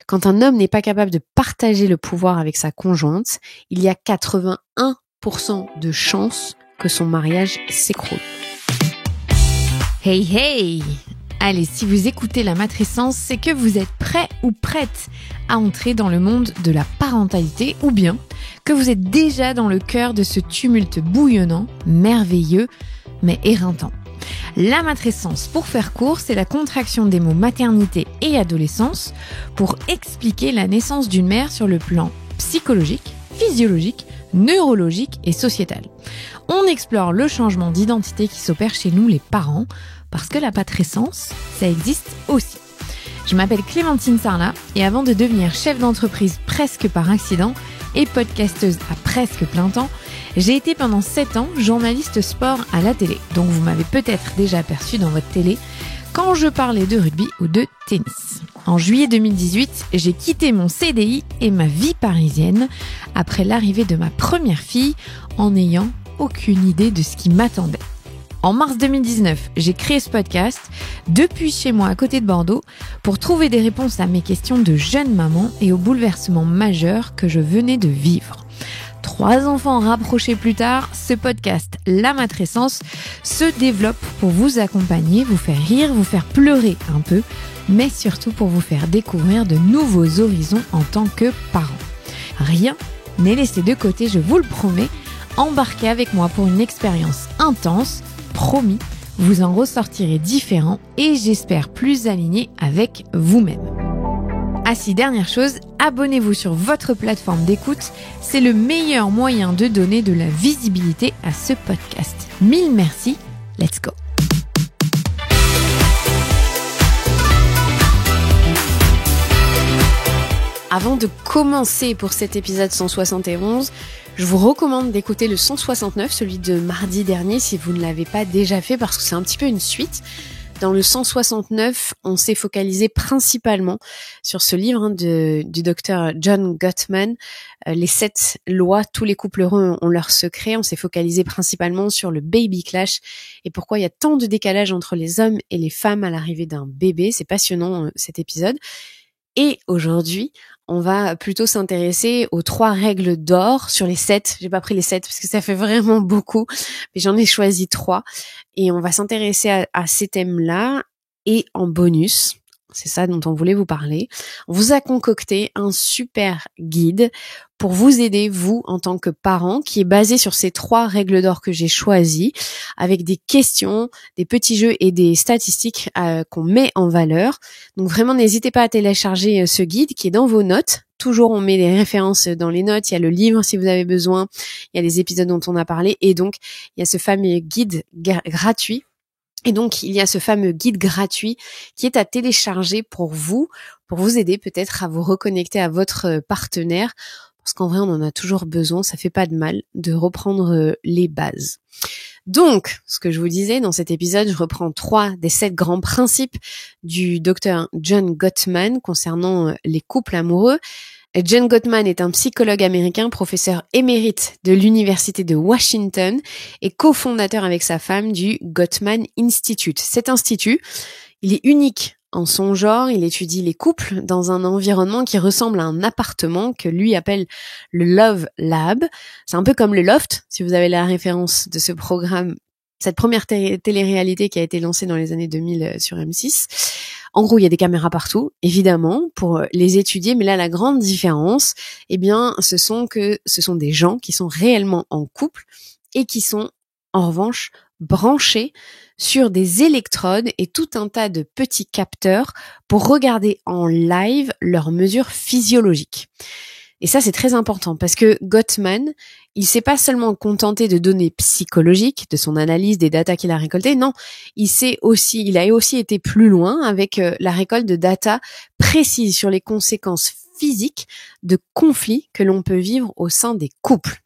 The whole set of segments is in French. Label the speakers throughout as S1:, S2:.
S1: Quand un homme n'est pas capable de partager le pouvoir avec sa conjointe, il y a 81% de chances que son mariage s'écroule.
S2: Hey hey! Allez, si vous écoutez la matrescence, c'est que vous êtes prêt ou prête à entrer dans le monde de la parentalité ou bien que vous êtes déjà dans le cœur de ce tumulte bouillonnant, merveilleux, mais éreintant. La matrescence, pour faire court, c'est la contraction des mots maternité et adolescence pour expliquer la naissance d'une mère sur le plan psychologique, physiologique, neurologique et sociétal. On explore le changement d'identité qui s'opère chez nous les parents, parce que la matrescence, ça existe aussi. Je m'appelle Clémentine Sarlat et avant de devenir chef d'entreprise presque par accident et podcasteuse à presque plein temps, j'ai été pendant 7 ans journaliste sport à la télé. Donc vous m'avez peut-être déjà aperçu dans votre télé quand je parlais de rugby ou de tennis. En juillet 2018, j'ai quitté mon CDI et ma vie parisienne après l'arrivée de ma première fille en n'ayant aucune idée de ce qui m'attendait. En mars 2019, j'ai créé ce podcast depuis chez moi à côté de Bordeaux pour trouver des réponses à mes questions de jeune maman et aux bouleversements majeurs que je venais de vivre. 3 enfants rapprochés plus tard, ce podcast, La Matrescence, se développe pour vous accompagner, vous faire rire, vous faire pleurer un peu, mais surtout pour vous faire découvrir de nouveaux horizons en tant que parent. Rien n'est laissé de côté, je vous le promets. Embarquez avec moi pour une expérience intense. Promis, vous en ressortirez différent et j'espère plus aligné avec vous-même. Ah si, dernière chose, abonnez-vous sur votre plateforme d'écoute, c'est le meilleur moyen de donner de la visibilité à ce podcast. 1000 merci, let's go.
S1: Avant de commencer pour cet épisode 171, je vous recommande d'écouter le 169, celui de mardi dernier, si vous ne l'avez pas déjà fait, parce que c'est un petit peu une suite. Dans le 169, on s'est focalisé principalement sur ce livre du docteur John Gottman, les 7 lois, tous les couples heureux ont leur secret. On s'est focalisé principalement sur le baby clash et pourquoi il y a tant de décalage entre les hommes et les femmes à l'arrivée d'un bébé. C'est passionnant cet épisode. Et aujourd'hui, on va plutôt s'intéresser aux 3 règles d'or sur les 7. J'ai pas pris les 7 parce que ça fait vraiment beaucoup, mais j'en ai choisi 3. Et on va s'intéresser à ces thèmes-là. Et en bonus, c'est ça dont on voulait vous parler, on vous a concocté un super guide pour vous aider, vous, en tant que parent, qui est basé sur ces 3 règles d'or que j'ai choisies, avec des questions, des petits jeux et des statistiques qu'on met en valeur. Donc vraiment, n'hésitez pas à télécharger ce guide qui est dans vos notes. Toujours, on met les références dans les notes. Il y a le livre si vous avez besoin. Il y a les épisodes dont on a parlé. Et donc, il y a ce fameux guide gratuit. Et donc, il y a ce fameux guide gratuit qui est à télécharger pour vous aider peut-être à vous reconnecter à votre partenaire. Parce qu'en vrai, on en a toujours besoin, ça fait pas de mal de reprendre les bases. Donc, ce que je vous disais dans cet épisode, je reprends 3 des 7 grands principes du docteur John Gottman concernant les couples amoureux. John Gottman est un psychologue américain, professeur émérite de l'Université de Washington et cofondateur avec sa femme du Gottman Institute. Cet institut, il est unique en son genre, il étudie les couples dans un environnement qui ressemble à un appartement que lui appelle le Love Lab. C'est un peu comme le Loft, si vous avez la référence de ce programme, cette première télé-réalité qui a été lancée dans les années 2000 sur M6. En gros, il y a des caméras partout, évidemment, pour les étudier, mais là, la grande différence, eh bien, ce sont des gens qui sont réellement en couple et qui sont, en revanche, branchés sur des électrodes et tout un tas de petits capteurs pour regarder en live leurs mesures physiologiques. Et ça, c'est très important parce que Gottman, il s'est pas seulement contenté de données psychologiques, de son analyse des datas qu'il a récoltées, non, il a aussi été plus loin avec la récolte de data précises sur les conséquences physiques de conflits que l'on peut vivre au sein des couples.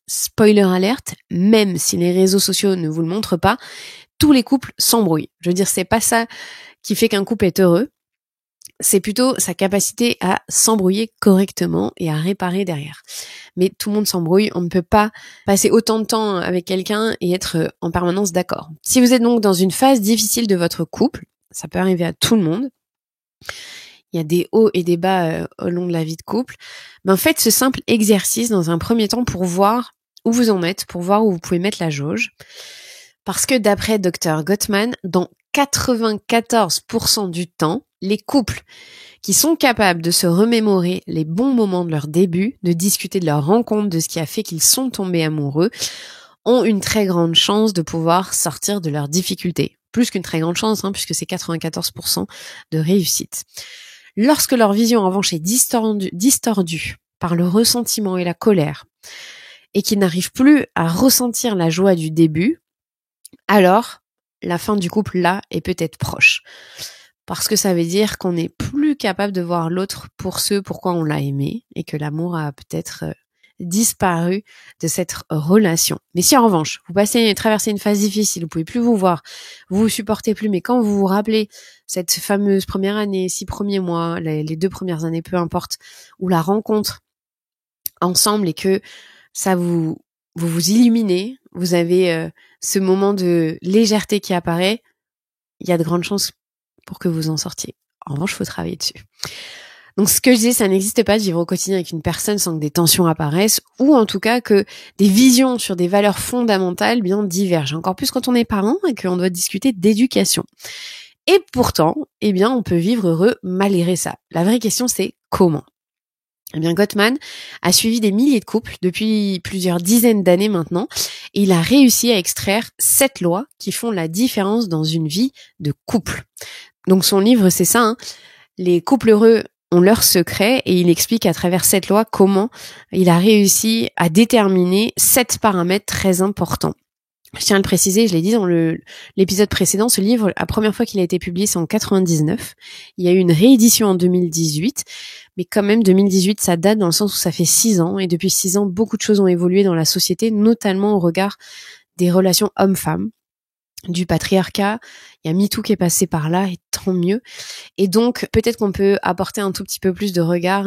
S1: Spoiler alerte, même si les réseaux sociaux ne vous le montrent pas, tous les couples s'embrouillent. Je veux dire, c'est pas ça qui fait qu'un couple est heureux. C'est plutôt sa capacité à s'embrouiller correctement et à réparer derrière. Mais tout le monde s'embrouille, on ne peut pas passer autant de temps avec quelqu'un et être en permanence d'accord. Si vous êtes donc dans une phase difficile de votre couple, ça peut arriver à tout le monde, il y a des hauts et des bas au long de la vie de couple, faites ce simple exercice dans un premier temps pour voir où vous en êtes, pour voir où vous pouvez mettre la jauge. Parce que d'après Dr Gottman, dans 94% du temps, les couples qui sont capables de se remémorer les bons moments de leur début, de discuter de leur rencontre, de ce qui a fait qu'ils sont tombés amoureux, ont une très grande chance de pouvoir sortir de leurs difficultés. Plus qu'une très grande chance, puisque c'est 94% de réussite. Lorsque leur vision, en revanche, est distordue par le ressentiment et la colère, et qu'ils n'arrivent plus à ressentir la joie du début, alors la fin du couple, là, est peut-être proche. Parce que ça veut dire qu'on n'est plus capable de voir l'autre pour ce pourquoi on l'a aimé, et que l'amour a peut-être disparu de cette relation. Mais si en revanche, vous traversez une phase difficile, vous pouvez plus vous voir, vous vous supportez plus, mais quand vous vous rappelez cette fameuse première année, 6 premiers mois, les 2 premières années, peu importe, ou la rencontre ensemble et que ça vous illuminez, vous avez ce moment de légèreté qui apparaît, il y a de grandes chances pour que vous en sortiez. En revanche, il faut travailler dessus. Donc ce que je disais, ça n'existe pas de vivre au quotidien avec une personne sans que des tensions apparaissent, ou en tout cas que des visions sur des valeurs fondamentales bien divergent. Encore plus quand on est parent et qu'on doit discuter d'éducation. Et pourtant, on peut vivre heureux malgré ça. La vraie question, c'est comment ? Gottman a suivi des milliers de couples depuis plusieurs dizaines d'années maintenant, et il a réussi à extraire 7 lois qui font la différence dans une vie de couple. Donc son livre, c'est ça, Les couples heureux ont leurs secrets, et il explique à travers cette loi comment il a réussi à déterminer 7 paramètres très importants. Je tiens à le préciser, je l'ai dit dans l'épisode précédent, ce livre, la première fois qu'il a été publié, c'est en 99. Il y a eu une réédition en 2018, mais quand même 2018, ça date dans le sens où ça fait 6 ans, et depuis 6 ans, beaucoup de choses ont évolué dans la société, notamment au regard des relations hommes-femmes, du patriarcat. Il y a MeToo qui est passé par là, et tant mieux. Et donc, peut-être qu'on peut apporter un tout petit peu plus de regard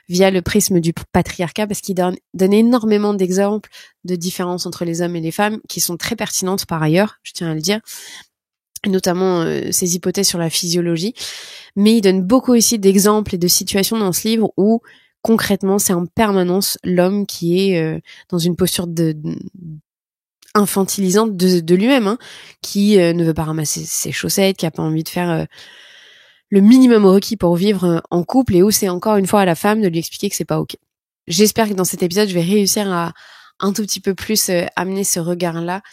S1: via le prisme du patriarcat, parce qu'il donne énormément d'exemples de différences entre les hommes et les femmes, qui sont très pertinentes par ailleurs, je tiens à le dire, et notamment ses hypothèses sur la physiologie. Mais il donne beaucoup aussi d'exemples et de situations dans ce livre où, concrètement, c'est en permanence l'homme qui est dans une posture infantilisante de lui-même, qui ne veut pas ramasser ses chaussettes, qui a pas envie de faire le minimum requis pour vivre en couple, et où c'est encore une fois à la femme de lui expliquer que c'est pas ok. J'espère que dans cet épisode, je vais réussir à un tout petit peu plus amener ce regard-là,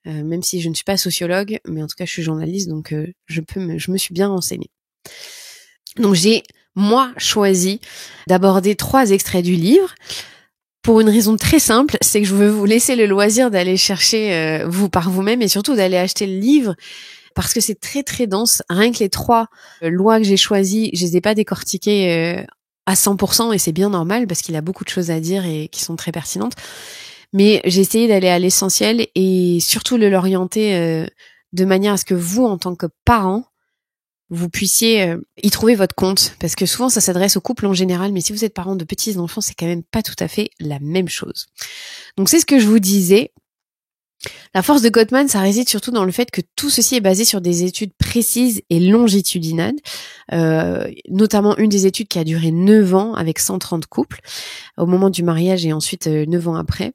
S1: même si je ne suis pas sociologue, mais en tout cas je suis journaliste, donc je me suis bien renseignée. Donc j'ai, moi, choisi d'aborder 3 extraits du livre, pour une raison très simple, c'est que je veux vous laisser le loisir d'aller chercher vous par vous-même, et surtout d'aller acheter le livre, parce que c'est très très dense. Rien que les 3 lois que j'ai choisies, je les ai pas décortiquées à 100%, et c'est bien normal parce qu'il a beaucoup de choses à dire et qui sont très pertinentes. Mais j'ai essayé d'aller à l'essentiel et surtout de l'orienter de manière à ce que vous, en tant que parents, vous puissiez y trouver votre compte, parce que souvent ça s'adresse aux couples en général, mais si vous êtes parents de petits enfants, c'est quand même pas tout à fait la même chose. Donc c'est ce que je vous disais. La force de Gottman, ça réside surtout dans le fait que tout ceci est basé sur des études précises et longitudinales, notamment une des études qui a duré 9 ans avec 130 couples au moment du mariage, et ensuite 9 ans après.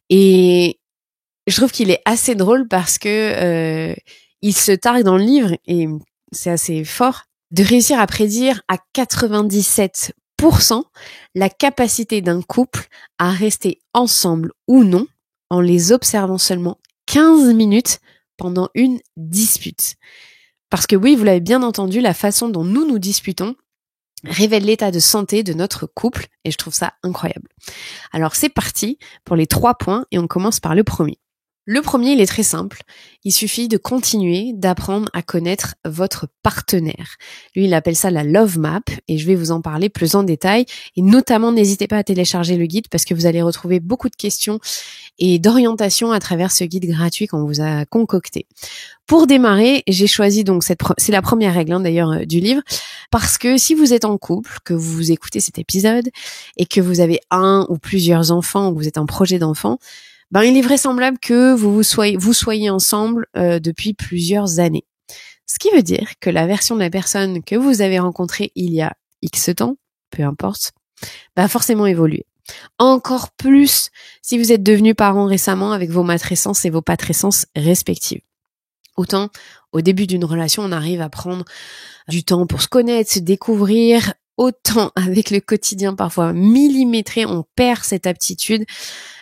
S1: Et je trouve qu'il est assez drôle parce que il se targue dans le livre, et c'est assez fort, de réussir à prédire à 97% la capacité d'un couple à rester ensemble ou non en les observant seulement 15 minutes pendant une dispute. Parce que oui, vous l'avez bien entendu, la façon dont nous disputons révèle l'état de santé de notre couple, et je trouve ça incroyable. Alors c'est parti pour les 3 points, et on commence par le premier. Le premier, il est très simple. Il suffit de continuer d'apprendre à connaître votre partenaire. Lui, il appelle ça la Love Map, et je vais vous en parler plus en détail. Et notamment, n'hésitez pas à télécharger le guide, parce que vous allez retrouver beaucoup de questions et d'orientation à travers ce guide gratuit qu'on vous a concocté. Pour démarrer, j'ai choisi donc c'est la première règle d'ailleurs du livre, parce que si vous êtes en couple, que vous écoutez cet épisode et que vous avez un ou plusieurs enfants, ou que vous êtes en projet d'enfant, il est vraisemblable que vous soyez ensemble depuis plusieurs années. Ce qui veut dire que la version de la personne que vous avez rencontrée il y a X temps, peu importe, va forcément évoluer. Encore plus si vous êtes devenus parents récemment avec vos matrescences et vos patrescences respectives. Autant, au début d'une relation, on arrive à prendre du temps pour se connaître, se découvrir. Autant, avec le quotidien parfois millimétré, on perd cette aptitude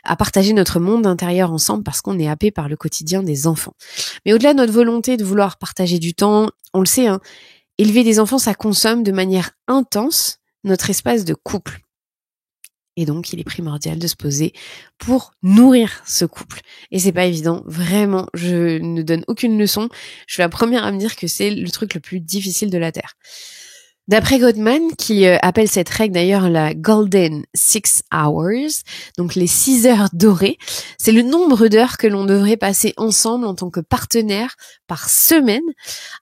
S1: à partager notre monde intérieur ensemble parce qu'on est happé par le quotidien des enfants. Mais au-delà de notre volonté de vouloir partager du temps, on le sait, élever des enfants, ça consomme de manière intense notre espace de couple. Et donc, il est primordial de se poser pour nourrir ce couple. Et c'est pas évident, vraiment, je ne donne aucune leçon. Je suis la première à me dire que c'est le truc le plus difficile de la Terre. D'après Gottman, qui appelle cette règle d'ailleurs la Golden 6 Hours, donc les 6 heures dorées, c'est le nombre d'heures que l'on devrait passer ensemble en tant que partenaire par semaine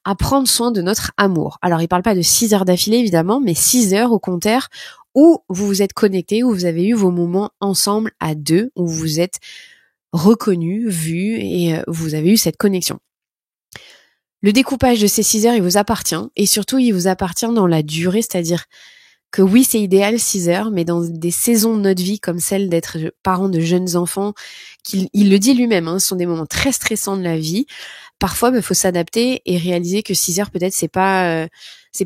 S1: à prendre soin de notre amour. Alors, il parle pas de 6 heures d'affilée, évidemment, mais 6 heures au compteur où vous vous êtes connectés, où vous avez eu vos moments ensemble à deux, où vous vous êtes reconnus, vus et vous avez eu cette connexion. Le découpage de ces 6 heures, il vous appartient et surtout, il vous appartient dans la durée, c'est-à-dire que oui, c'est idéal 6 heures, mais dans des saisons de notre vie comme celle d'être parent de jeunes enfants, il le dit lui-même, ce sont des moments très stressants de la vie. Parfois, il faut s'adapter et réaliser que 6 heures, peut-être, c'est pas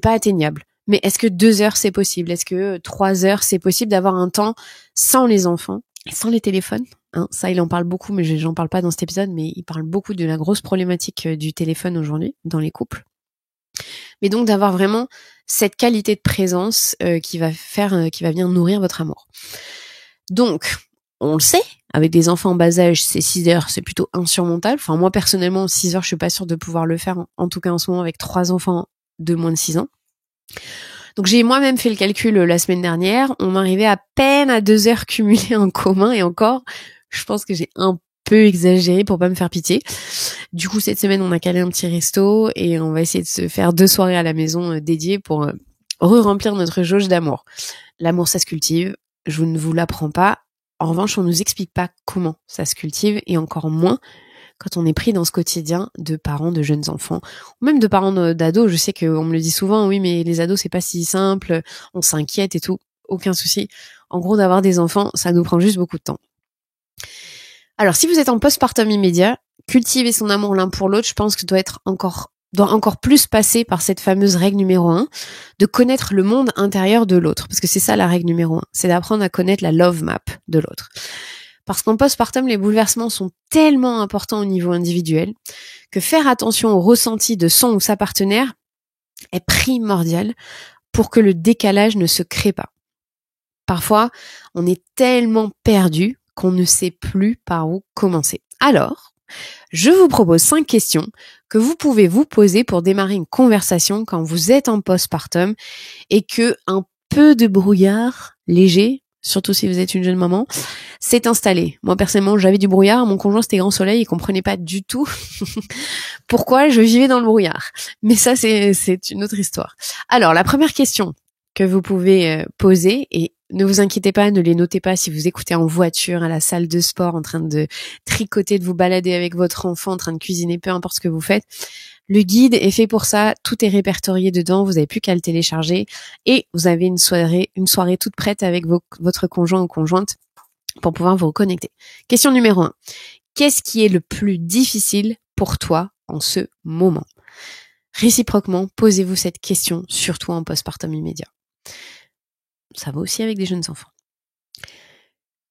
S1: atteignable. Mais est-ce que 2 heures, c'est possible? Est-ce que 3 heures, c'est possible d'avoir un temps sans les enfants, sans les téléphones? Ça, il en parle beaucoup, mais j'en parle pas dans cet épisode, mais il parle beaucoup de la grosse problématique du téléphone aujourd'hui dans les couples. Mais donc d'avoir vraiment cette qualité de présence qui va venir nourrir votre amour. Donc, on le sait, avec des enfants en bas âge, ces 6 heures, c'est plutôt insurmontable. Enfin, moi, personnellement, 6 heures, je suis pas sûre de pouvoir le faire, en tout cas en ce moment, avec 3 enfants de moins de 6 ans. Donc j'ai moi-même fait le calcul la semaine dernière, on m'arrivait à peine à 2 heures cumulées en commun et encore, je pense que j'ai un peu exagéré pour pas me faire pitié. Du coup, cette semaine, on a calé un petit resto et on va essayer de se faire 2 soirées à la maison dédiées pour re-remplir notre jauge d'amour. L'amour, ça se cultive, je ne vous l'apprends pas. En revanche, on nous explique pas comment ça se cultive et encore moins quand on est pris dans ce quotidien de parents de jeunes enfants, ou même de parents d'ados. Je sais qu'on me le dit souvent, oui, mais les ados, c'est pas si simple, on s'inquiète et tout. Aucun souci. En gros, d'avoir des enfants, ça nous prend juste beaucoup de temps. Alors, si vous êtes en postpartum immédiat, cultiver son amour l'un pour l'autre, je pense que doit encore plus passer par cette fameuse règle numéro 1, de connaître le monde intérieur de l'autre. Parce que c'est ça la règle numéro 1, c'est d'apprendre à connaître la love map de l'autre. Parce qu'en postpartum, les bouleversements sont tellement importants au niveau individuel que faire attention au ressenti de son ou sa partenaire est primordial pour que le décalage ne se crée pas. Parfois, on est tellement perdu qu'on ne sait plus par où commencer. Alors, je vous propose 5 questions que vous pouvez vous poser pour démarrer une conversation quand vous êtes en postpartum et que un peu de brouillard léger, surtout si vous êtes une jeune maman, s'est installé. Moi, personnellement, j'avais du brouillard. Mon conjoint, c'était grand soleil. Il comprenait pas du tout pourquoi je vivais dans le brouillard. Mais ça, c'est une autre histoire. Alors, la première question que vous pouvez poser, et ne vous inquiétez pas, ne les notez pas si vous écoutez en voiture, à la salle de sport, en train de tricoter, de vous balader avec votre enfant, en train de cuisiner, peu importe ce que vous faites. Le guide est fait pour ça, tout est répertorié dedans, vous n'avez plus qu'à le télécharger et vous avez une soirée toute prête avec votre conjoint ou conjointe pour pouvoir vous reconnecter. Question numéro 1. Qu'est-ce qui est le plus difficile pour toi en ce moment? Réciproquement, posez-vous cette question, surtout en postpartum immédiat. Ça va aussi avec des jeunes enfants.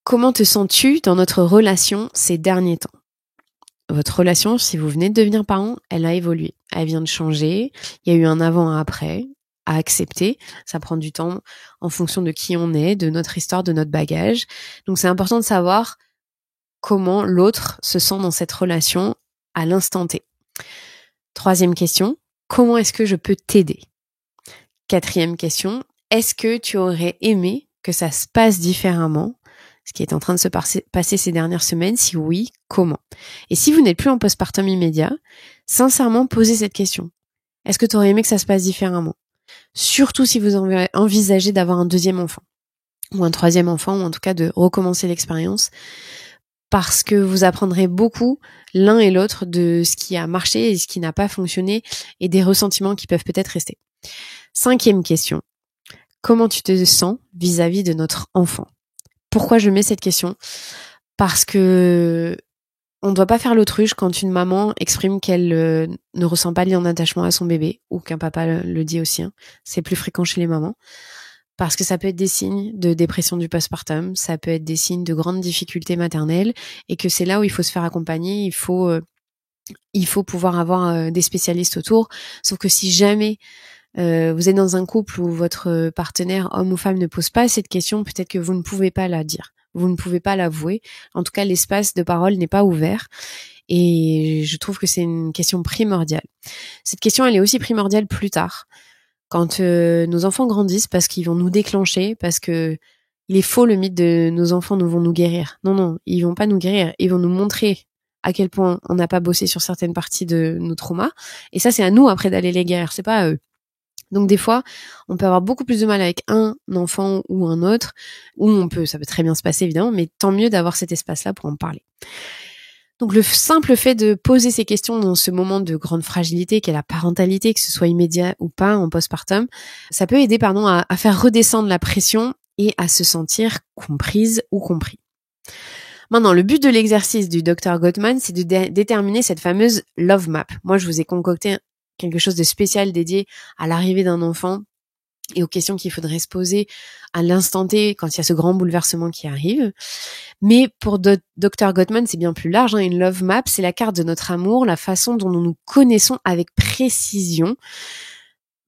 S1: Comment te sens-tu dans notre relation ces derniers temps? Votre relation, si vous venez de devenir parent, elle a évolué. Elle vient de changer. Il y a eu un avant, un après à accepter. Ça prend du temps en fonction de qui on est, de notre histoire, de notre bagage. Donc c'est important de savoir comment l'autre se sent dans cette relation à l'instant T. 3e question, comment est-ce que je peux t'aider? 4e question, est-ce que tu aurais aimé que ça se passe différemment, ce qui est en train de se passer ces dernières semaines? Si oui, comment? Et si vous n'êtes plus en postpartum immédiat, sincèrement, posez cette question. Est-ce que tu aurais aimé que ça se passe différemment? Surtout si vous envisagez d'avoir un 2e enfant, ou un 3e enfant, ou en tout cas de recommencer l'expérience. parce que vous apprendrez beaucoup l'un et l'autre de ce qui a marché et ce qui n'a pas fonctionné et des ressentiments qui peuvent peut-être rester. 5e question. Comment tu te sens vis-à-vis de notre enfant? Pourquoi je mets cette question? Parce que on ne doit pas faire l'autruche quand une maman exprime qu'elle ne ressent pas de lien d'attachement à son bébé, ou qu'un papa le dit aussi. C'est plus fréquent chez les mamans. Parce que ça peut être des signes de dépression du postpartum, ça peut être des signes de grandes difficultés maternelles, et que c'est là où il faut se faire accompagner, il faut pouvoir avoir des spécialistes autour. Sauf que si jamais vous êtes dans un couple où votre partenaire, homme ou femme, ne pose pas cette question, peut-être que vous ne pouvez pas la dire. Vous ne pouvez pas l'avouer. En tout cas, l'espace de parole n'est pas ouvert. Et je trouve que c'est une question primordiale. Cette question, elle est aussi primordiale plus tard. Quand nos enfants grandissent, parce qu'ils vont nous déclencher, parce que il est faux le mythe de nos enfants vont nous guérir. Non, ils vont pas nous guérir. Ils vont nous montrer à quel point on n'a pas bossé sur certaines parties de nos traumas. Et ça, c'est à nous après d'aller les guérir. C'est pas à eux. Donc des fois, on peut avoir beaucoup plus de mal avec un enfant ou un autre, ça peut très bien se passer évidemment, mais tant mieux d'avoir cet espace-là pour en parler. Donc le simple fait de poser ces questions dans ce moment de grande fragilité qu'est la parentalité, que ce soit immédiat ou pas en postpartum, ça peut aider à faire redescendre la pression et à se sentir comprise ou compris. Maintenant, le but de l'exercice du Dr Gottman, c'est de déterminer cette fameuse love map. Moi, je vous ai concocté quelque chose de spécial dédié à l'arrivée d'un enfant et aux questions qu'il faudrait se poser à l'instant T quand il y a ce grand bouleversement qui arrive. Mais pour Dr Gottman, c'est bien plus large. Une love map, c'est la carte de notre amour, la façon dont nous nous connaissons avec précision.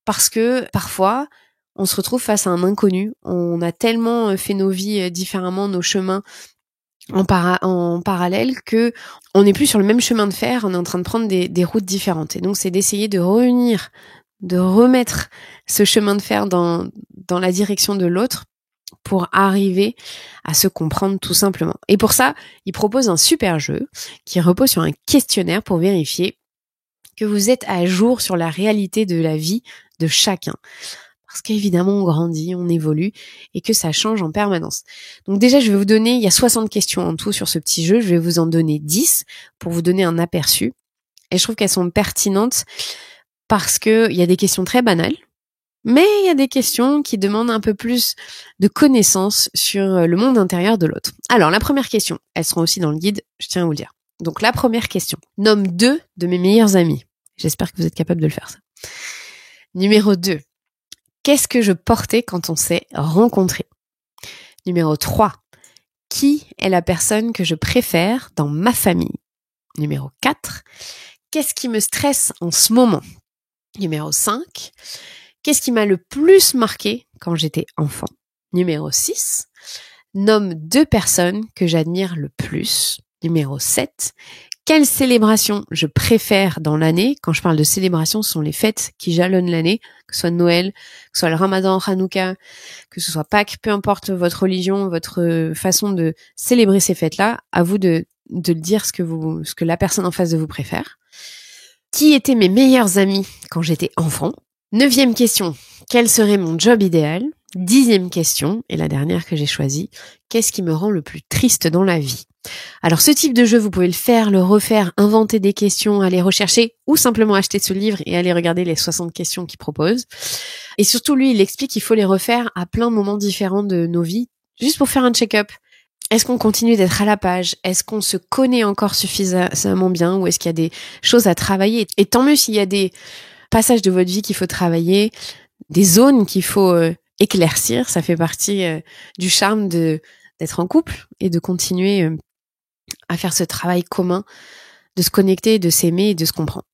S1: Parce que parfois, on se retrouve face à un inconnu. On a tellement fait nos vies différemment, nos chemins en parallèle que on n'est plus sur le même chemin de fer, on est en train de prendre des routes différentes. Et donc c'est d'essayer de remettre ce chemin de fer dans la direction de l'autre pour arriver à se comprendre tout simplement. Et pour ça, il propose un super jeu qui repose sur un questionnaire pour vérifier que vous êtes à jour sur la réalité de la vie de chacun. Parce qu'évidemment, on grandit, on évolue et que ça change en permanence. Donc déjà, je vais vous donner, il y a 60 questions en tout sur ce petit jeu, je vais vous en donner 10 pour vous donner un aperçu. Et je trouve qu'elles sont pertinentes parce que il y a des questions très banales, mais il y a des questions qui demandent un peu plus de connaissances sur le monde intérieur de l'autre. Alors, la première question, elles seront aussi dans le guide, je tiens à vous le dire. Donc la première question, nomme 2 de mes meilleurs amis. J'espère que vous êtes capable de le faire ça. Numéro 2. Qu'est-ce que je portais quand on s'est rencontrés? Numéro 3. Qui est la personne que je préfère dans ma famille? Numéro 4. Qu'est-ce qui me stresse en ce moment? Numéro 5. Qu'est-ce qui m'a le plus marqué quand j'étais enfant? Numéro 6. Nomme 2 personnes que j'admire le plus. Numéro 7. Quelle célébration je préfère dans l'année? Quand je parle de célébration, ce sont les fêtes qui jalonnent l'année, que ce soit Noël, que ce soit le Ramadan, Hanouka, que ce soit Pâques, peu importe votre religion, votre façon de célébrer ces fêtes-là, à vous de dire ce que la personne en face de vous préfère. Qui étaient mes meilleurs amis quand j'étais enfant? 9e question, quel serait mon job idéal? 10e question, et la dernière que j'ai choisie, qu'est-ce qui me rend le plus triste dans la vie? Alors ce type de jeu, vous pouvez le faire, le refaire, inventer des questions, aller rechercher ou simplement acheter ce livre et aller regarder les 60 questions qu'il propose. Et surtout, lui, il explique qu'il faut les refaire à plein de moments différents de nos vies, juste pour faire un check-up. Est-ce qu'on continue d'être à la page? Est-ce qu'on se connaît encore suffisamment bien ou est-ce qu'il y a des choses à travailler? Et tant mieux s'il y a des passages de votre vie qu'il faut travailler, des zones qu'il faut éclaircir. Ça fait partie du charme d'être en couple et de continuer à faire ce travail commun, de se connecter, de s'aimer et de se comprendre.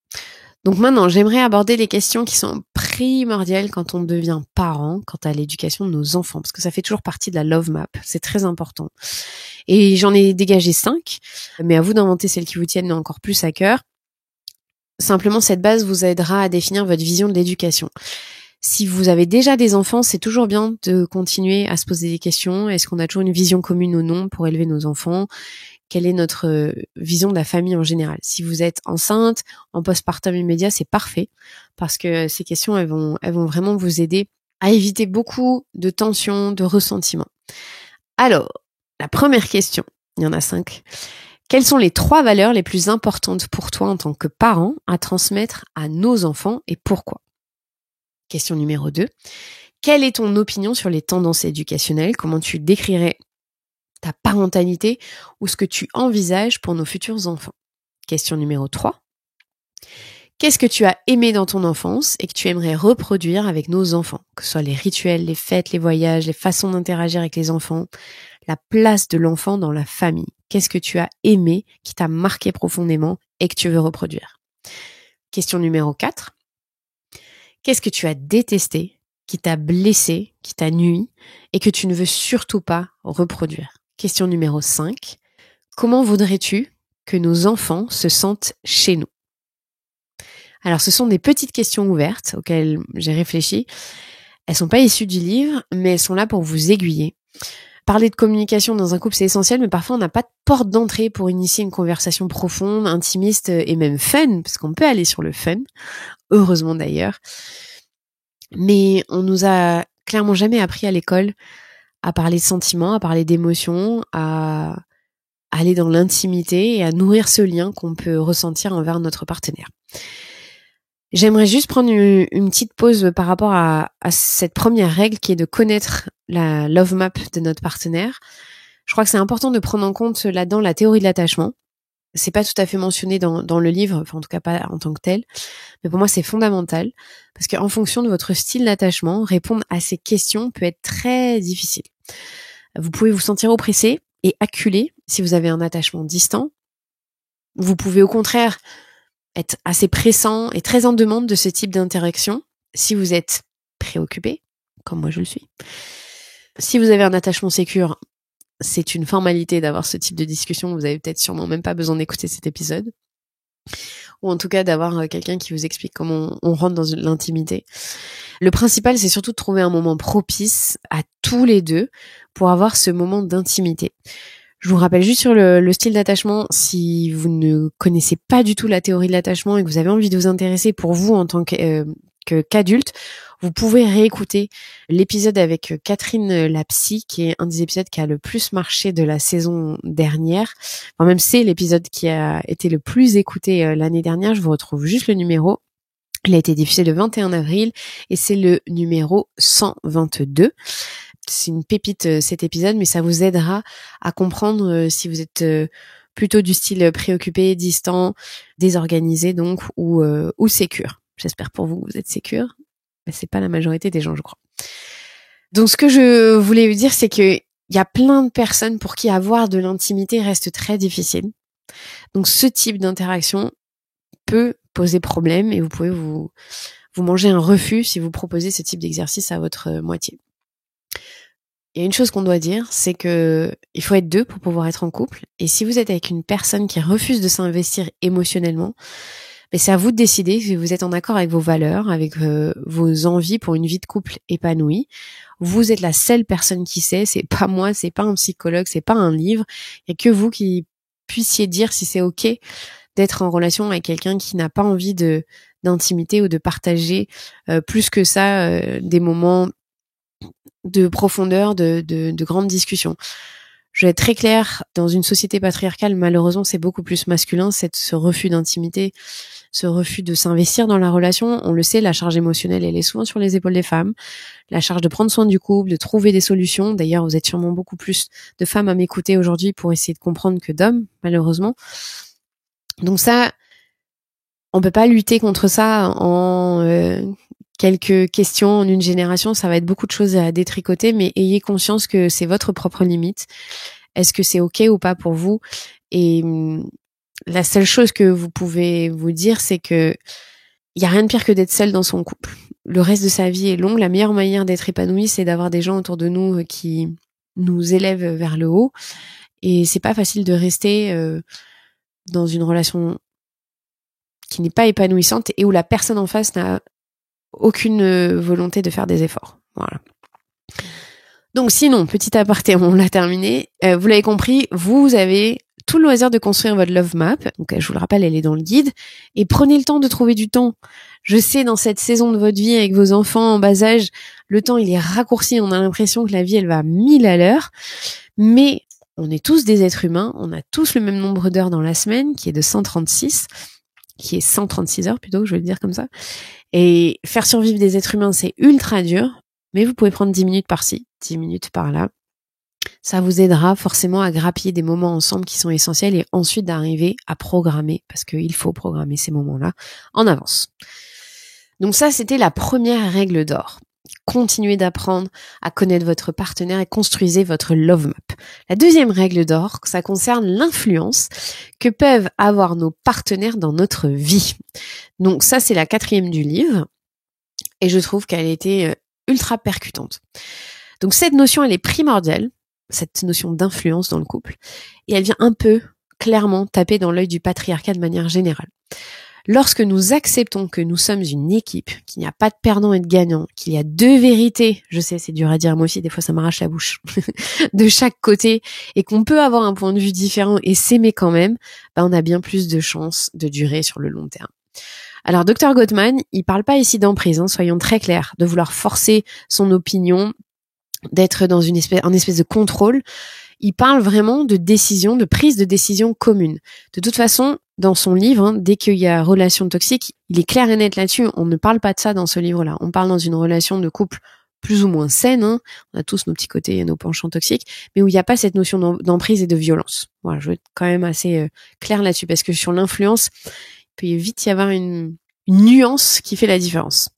S1: Donc maintenant, j'aimerais aborder les questions qui sont primordiales quand on devient parent, quant à l'éducation de nos enfants, parce que ça fait toujours partie de la love map, c'est très important. Et j'en ai dégagé 5, mais à vous d'inventer celles qui vous tiennent encore plus à cœur. Simplement, cette base vous aidera à définir votre vision de l'éducation. Si vous avez déjà des enfants, c'est toujours bien de continuer à se poser des questions. Est-ce qu'on a toujours une vision commune ou non pour élever nos enfants? Quelle est notre vision de la famille en général? Si vous êtes enceinte, en postpartum immédiat, c'est parfait parce que ces questions, elles vont vraiment vous aider à éviter beaucoup de tensions, de ressentiments. Alors, la première question, Il y en a 5. Quelles sont les 3 valeurs les plus importantes pour toi en tant que parent à transmettre à nos enfants et pourquoi? Question numéro 2. Quelle est ton opinion sur les tendances éducationnelles? Comment tu décrirais ta parentalité ou ce que tu envisages pour nos futurs enfants? Question numéro 3. Qu'est-ce que tu as aimé dans ton enfance et que tu aimerais reproduire avec nos enfants? Que ce soit les rituels, les fêtes, les voyages, les façons d'interagir avec les enfants, la place de l'enfant dans la famille. Qu'est-ce que tu as aimé, qui t'a marqué profondément et que tu veux reproduire? Question numéro 4. Qu'est-ce que tu as détesté, qui t'a blessé, qui t'a nui et que tu ne veux surtout pas reproduire? Question numéro 5. Comment voudrais-tu que nos enfants se sentent chez nous? Alors, ce sont des petites questions ouvertes auxquelles j'ai réfléchi. Elles sont pas issues du livre, mais elles sont là pour vous aiguiller. Parler de communication dans un couple, c'est essentiel, mais parfois on n'a pas de porte d'entrée pour initier une conversation profonde, intimiste et même fun, parce qu'on peut aller sur le fun, heureusement d'ailleurs. Mais on nous a clairement jamais appris à l'école à parler de sentiments, à parler d'émotions, à aller dans l'intimité et à nourrir ce lien qu'on peut ressentir envers notre partenaire. J'aimerais juste prendre une petite pause par rapport à cette première règle qui est de connaître la love map de notre partenaire. Je crois que c'est important de prendre en compte là-dedans la théorie de l'attachement. C'est pas tout à fait mentionné dans le livre, enfin en tout cas pas en tant que tel, mais pour moi c'est fondamental parce qu'en fonction de votre style d'attachement, répondre à ces questions peut être très difficile. Vous pouvez vous sentir oppressé et acculé si vous avez un attachement distant. Vous pouvez au contraire être assez pressant et très en demande de ce type d'interaction si vous êtes préoccupé, comme moi je le suis. Si vous avez un attachement sécure, c'est une formalité d'avoir ce type de discussion. Vous avez peut-être sûrement même pas besoin d'écouter cet épisode. Ou en tout cas d'avoir quelqu'un qui vous explique comment on rentre dans l'intimité. Le principal, c'est surtout de trouver un moment propice à tous les deux pour avoir ce moment d'intimité. Je vous rappelle juste sur le style d'attachement, si vous ne connaissez pas du tout la théorie de l'attachement et que vous avez envie de vous intéresser pour vous en tant qu'adulte, vous pouvez réécouter l'épisode avec Catherine la psy, qui est un des épisodes qui a le plus marché de la saison dernière. Enfin, même c'est l'épisode qui a été le plus écouté l'année dernière. Je vous retrouve juste le numéro. Il a été diffusé le 21 avril et c'est le numéro 122. C'est une pépite cet épisode, mais ça vous aidera à comprendre si vous êtes plutôt du style préoccupé, distant, désorganisé donc, ou sécure. J'espère pour vous que vous êtes sécure, mais c'est pas la majorité des gens, je crois. Donc ce que je voulais vous dire, c'est que il y a plein de personnes pour qui avoir de l'intimité reste très difficile. Donc ce type d'interaction peut poser problème et vous pouvez vous manger un refus si vous proposez ce type d'exercice à votre moitié. Il y a une chose qu'on doit dire, c'est que il faut être deux pour pouvoir être en couple. Et si vous êtes avec une personne qui refuse de s'investir émotionnellement, c'est à vous de décider si vous êtes en accord avec vos valeurs, avec vos envies pour une vie de couple épanouie. Vous êtes la seule personne qui sait, c'est pas moi, c'est pas un psychologue, c'est pas un livre. Il y a que vous qui puissiez dire si c'est ok d'être en relation avec quelqu'un qui n'a pas envie d'intimité ou de partager plus que ça des moments de profondeur, de grandes discussions. Je vais être très claire, dans une société patriarcale, malheureusement, c'est beaucoup plus masculin, ce refus d'intimité, ce refus de s'investir dans la relation. On le sait, la charge émotionnelle, elle est souvent sur les épaules des femmes. La charge de prendre soin du couple, de trouver des solutions. D'ailleurs, vous êtes sûrement beaucoup plus de femmes à m'écouter aujourd'hui pour essayer de comprendre que d'hommes, malheureusement. Donc ça, on peut pas lutter contre ça en quelques questions en une génération, ça va être beaucoup de choses à détricoter, mais ayez conscience que c'est votre propre limite. Est-ce que c'est ok ou pas pour vous? Et la seule chose que vous pouvez vous dire, c'est que il y a rien de pire que d'être seul dans son couple. Le reste de sa vie est long. La meilleure manière d'être épanoui, c'est d'avoir des gens autour de nous qui nous élèvent vers le haut. Et c'est pas facile de rester dans une relation qui n'est pas épanouissante et où la personne en face n'a aucune volonté de faire des efforts. Voilà. Donc sinon, petit aparté, on l'a terminé. Vous l'avez compris, vous avez tout le loisir de construire votre love map. Donc je vous le rappelle, elle est dans le guide. Et prenez le temps de trouver du temps. Je sais, dans cette saison de votre vie avec vos enfants en bas âge, le temps il est raccourci. On a l'impression que la vie elle va à 1000 à l'heure. Mais on est tous des êtres humains, on a tous le même nombre d'heures dans la semaine, qui est 136 heures plutôt, je vais le dire comme ça. Et faire survivre des êtres humains, c'est ultra dur, mais vous pouvez prendre 10 minutes par-ci, 10 minutes par-là. Ça vous aidera forcément à grappiller des moments ensemble qui sont essentiels et ensuite d'arriver à programmer, parce qu'il faut programmer ces moments-là en avance. Donc ça, c'était la première règle d'or. Continuez d'apprendre à connaître votre partenaire et construisez votre love map. La deuxième règle d'or, ça concerne l'influence que peuvent avoir nos partenaires dans notre vie. Donc ça, c'est la 4e du livre et je trouve qu'elle était ultra percutante. Donc cette notion, elle est primordiale, cette notion d'influence dans le couple, et elle vient un peu clairement taper dans l'œil du patriarcat de manière générale. Lorsque nous acceptons que nous sommes une équipe, qu'il n'y a pas de perdant et de gagnant, qu'il y a 2 vérités, je sais, c'est dur à dire, moi aussi, des fois ça m'arrache la bouche, de chaque côté, et qu'on peut avoir un point de vue différent et s'aimer quand même, on a bien plus de chances de durer sur le long terme. Alors, Dr Gottman, il parle pas ici d'emprise, soyons très clairs, de vouloir forcer son opinion, d'être dans un espèce de contrôle. Il parle vraiment de décision, de prise de décision commune. De toute façon, dans son livre, dès qu'il y a relation toxique, il est clair et net là-dessus. On ne parle pas de ça dans ce livre-là. On parle dans une relation de couple plus ou moins saine. On a tous nos petits côtés et nos penchants toxiques, mais où il n'y a pas cette notion d'emprise et de violence. Voilà, je veux être quand même assez clair là-dessus, parce que sur l'influence, il peut vite y avoir une nuance qui fait la différence.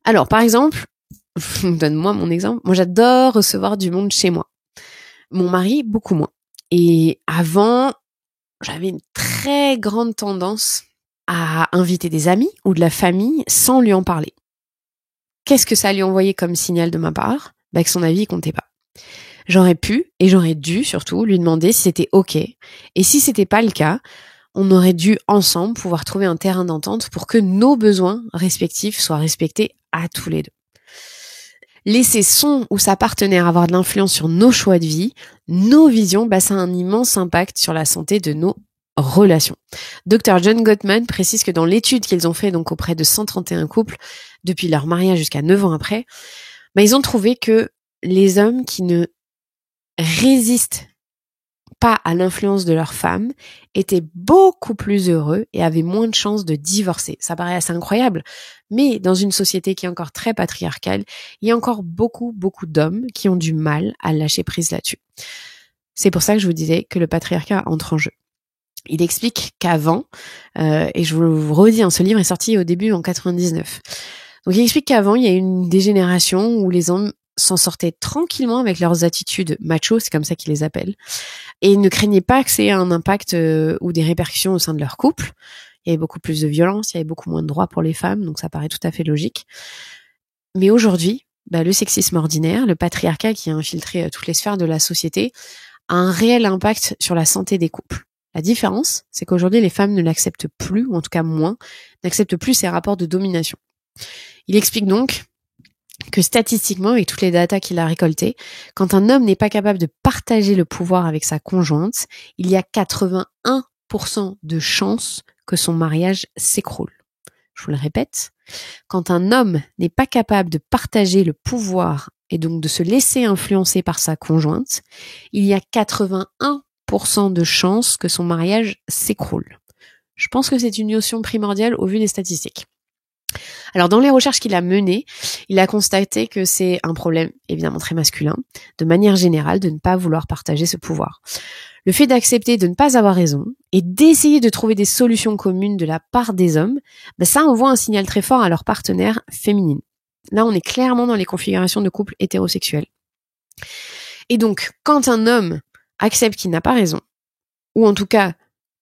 S1: Alors, par exemple, donne-moi mon exemple. Moi, j'adore recevoir du monde chez moi. Mon mari, beaucoup moins. Et avant, j'avais une très grande tendance à inviter des amis ou de la famille sans lui en parler. Qu'est-ce que ça lui envoyait comme signal de ma part ? Que son avis comptait pas. J'aurais pu, et j'aurais dû surtout, lui demander si c'était OK. Et si c'était pas le cas, on aurait dû ensemble pouvoir trouver un terrain d'entente pour que nos besoins respectifs soient respectés à tous les deux. Laisser son ou sa partenaire avoir de l'influence sur nos choix de vie, nos visions, ça a un immense impact sur la santé de nos relations. Dr John Gottman précise que dans l'étude qu'ils ont fait donc auprès de 131 couples depuis leur mariage jusqu'à 9 ans après, ils ont trouvé que les hommes qui ne résistent pas à l'influence de leur femme étaient beaucoup plus heureux et avaient moins de chances de divorcer. Ça paraît assez incroyable, mais dans une société qui est encore très patriarcale, il y a encore beaucoup d'hommes qui ont du mal à lâcher prise là-dessus. C'est pour ça que je vous disais que le patriarcat entre en jeu. Il explique qu'avant, et je vous le redis, ce livre est sorti au début en 99. Donc il explique qu'avant, il y a eu des générations où les hommes s'en sortaient tranquillement avec leurs attitudes macho, c'est comme ça qu'ils les appellent, et ne craignaient pas que ça ait un impact ou des répercussions au sein de leur couple. Il y avait beaucoup plus de violence, il y avait beaucoup moins de droits pour les femmes, donc ça paraît tout à fait logique. Mais aujourd'hui, le sexisme ordinaire, le patriarcat qui a infiltré toutes les sphères de la société, a un réel impact sur la santé des couples. La différence, c'est qu'aujourd'hui, les femmes ne l'acceptent plus, ou en tout cas moins, n'acceptent plus ces rapports de domination. Il explique donc que statistiquement, avec toutes les datas qu'il a récoltées, quand un homme n'est pas capable de partager le pouvoir avec sa conjointe, il y a 81% de chances que son mariage s'écroule. Je vous le répète, quand un homme n'est pas capable de partager le pouvoir et donc de se laisser influencer par sa conjointe, il y a 81% de chances que son mariage s'écroule. Je pense que c'est une notion primordiale au vu des statistiques. Alors, dans les recherches qu'il a menées, il a constaté que c'est un problème évidemment très masculin, de manière générale, de ne pas vouloir partager ce pouvoir. Le fait d'accepter de ne pas avoir raison et d'essayer de trouver des solutions communes de la part des hommes, ça envoie un signal très fort à leur partenaire féminine. Là, on est clairement dans les configurations de couples hétérosexuels. Et donc, quand un homme accepte qu'il n'a pas raison, ou en tout cas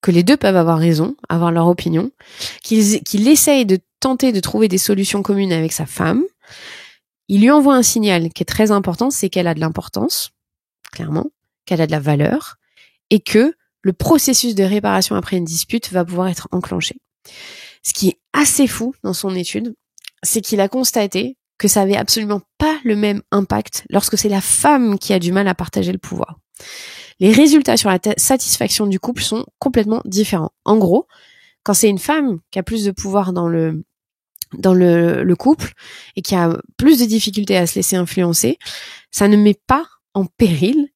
S1: que les deux peuvent avoir raison, avoir leur opinion, qu'il essaye de tenter de trouver des solutions communes avec sa femme, il lui envoie un signal qui est très important, c'est qu'elle a de l'importance, clairement, qu'elle a de la valeur, et que le processus de réparation après une dispute va pouvoir être enclenché. Ce qui est assez fou dans son étude, c'est qu'il a constaté que ça avait absolument pas le même impact lorsque c'est la femme qui a du mal à partager le pouvoir. Les résultats sur la satisfaction du couple sont complètement différents. En gros, quand c'est une femme qui a plus de pouvoir dans le couple et qui a plus de difficultés à se laisser influencer, ça ne met pas en péril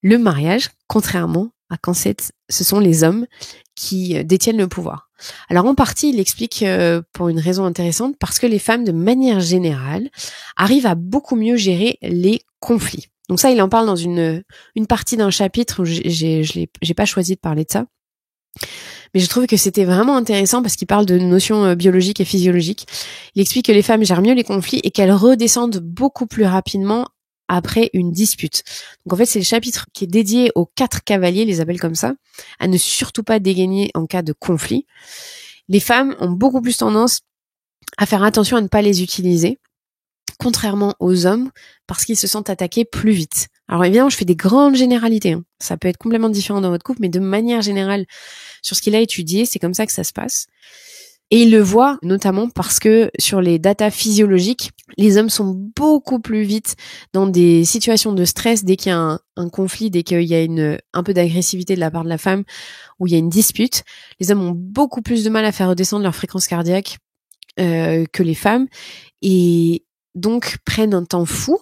S1: le mariage, contrairement à quand ce sont les hommes qui détiennent le pouvoir. Alors en partie, il explique pour une raison intéressante, parce que les femmes, de manière générale, arrivent à beaucoup mieux gérer les conflits. Donc ça, il en parle dans une partie d'un chapitre où j'ai pas choisi de parler de ça. Mais je trouve que c'était vraiment intéressant parce qu'il parle de notions biologiques et physiologiques. Il explique que les femmes gèrent mieux les conflits et qu'elles redescendent beaucoup plus rapidement après une dispute. Donc en fait, c'est le chapitre qui est dédié aux 4 cavaliers, les appelle comme ça, à ne surtout pas dégainer en cas de conflit. Les femmes ont beaucoup plus tendance à faire attention à ne pas les utiliser, contrairement aux hommes, parce qu'ils se sentent attaqués plus vite. Alors évidemment, je fais des grandes généralités, hein. Ça peut être complètement différent dans votre couple, mais de manière générale, sur ce qu'il a étudié, c'est comme ça que ça se passe. Et il le voit notamment parce que sur les datas physiologiques, les hommes sont beaucoup plus vite dans des situations de stress dès qu'il y a un conflit, dès qu'il y a un peu d'agressivité de la part de la femme, où il y a une dispute. Les hommes ont beaucoup plus de mal à faire redescendre leur fréquence cardiaque que les femmes, et donc prennent un temps fou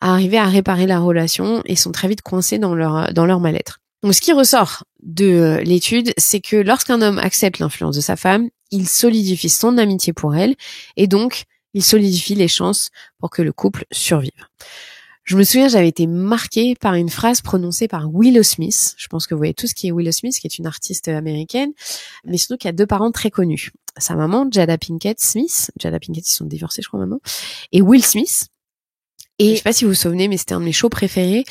S1: à arriver à réparer la relation et sont très vite coincés dans leur mal-être. Donc, ce qui ressort de l'étude, c'est que lorsqu'un homme accepte l'influence de sa femme, il solidifie son amitié pour elle et donc il solidifie les chances pour que le couple survive. Je me souviens, j'avais été marquée par une phrase prononcée par Willow Smith. Je pense que vous voyez tous qui est Willow Smith, qui est une artiste américaine, mais surtout qui a 2 parents très connus. Sa maman, Jada Pinkett Smith. Jada Pinkett, ils sont divorcés, je crois, maintenant. Et Will Smith. Et je sais pas si vous vous souvenez, mais c'était un de mes shows préférés.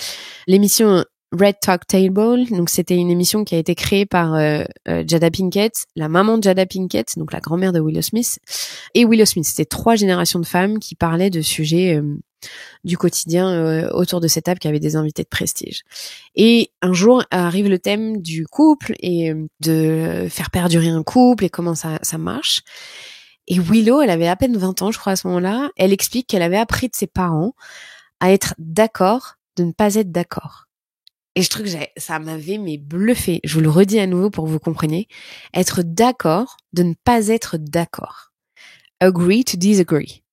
S1: L'émission Red Talk Table, donc c'était une émission qui a été créée par Jada Pinkett, la maman de Jada Pinkett, donc la grand-mère de Willow Smith, et Willow Smith. C'était 3 générations de femmes qui parlaient de sujets du quotidien autour de cette table, qui avait des invités de prestige. Et un jour arrive le thème du couple et de faire perdurer un couple et comment ça marche. Et Willow, elle avait à peine 20 ans, je crois, à ce moment-là. Elle explique qu'elle avait appris de ses parents à être d'accord de ne pas être d'accord. Et je trouve que ça m'avait bluffé. Je vous le redis à nouveau pour que vous compreniez. Être d'accord de ne pas être d'accord. Agree to disagree.